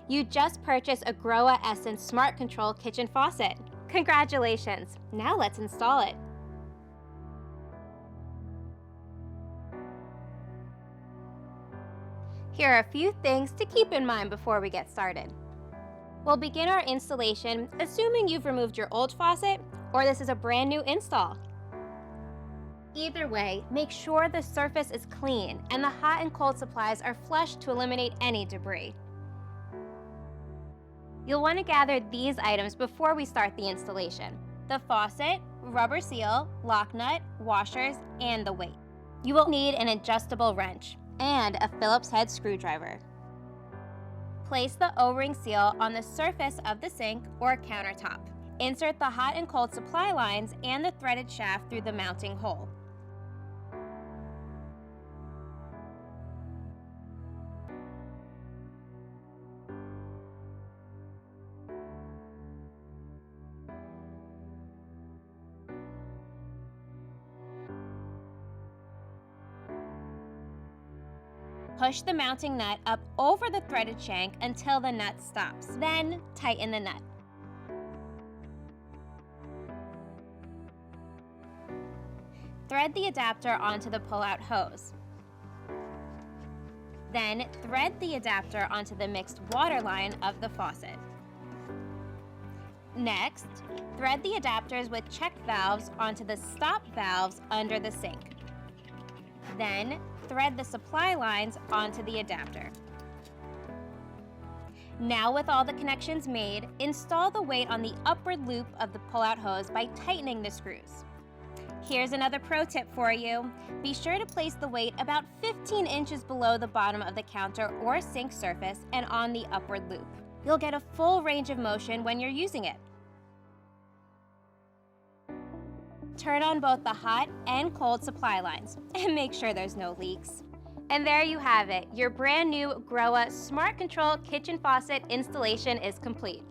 You just purchased a GROHE SmartControl kitchen faucet. Congratulations! Now let's install it. Here are a few things to keep in mind before we get started. We'll begin our installation assuming you've removed your old faucet or this is a brand new install. Either way, make sure the surface is clean and the hot and cold supplies are flushed to eliminate any debris. You'll want to gather these items before we start the installation: the faucet, rubber seal, lock nut, washers, and the weight. You will need an adjustable wrench and a Phillips head screwdriver. Place the O-ring seal on the surface of the sink or countertop. Insert the hot and cold supply lines and the threaded shaft through the mounting hole. Push the mounting nut up over the threaded shank until the nut stops. Then tighten the nut. Thread the adapter onto the pull-out hose. Then thread the adapter onto the mixed water line of the faucet. Next, thread the adapters with check valves onto the stop valves under the sink. Then, thread the supply lines onto the adapter. Now with all the connections made, install the weight on the upward loop of the pull-out hose by tightening the screws. Here's another pro tip for you. Be sure to place the weight about 15 inches below the bottom of the counter or sink surface and on the upward loop. You'll get a full range of motion when you're using it. Turn on both the hot and cold supply lines and make sure there's no leaks. And there you have it. Your brand new GROHE SmartControl kitchen faucet installation is complete.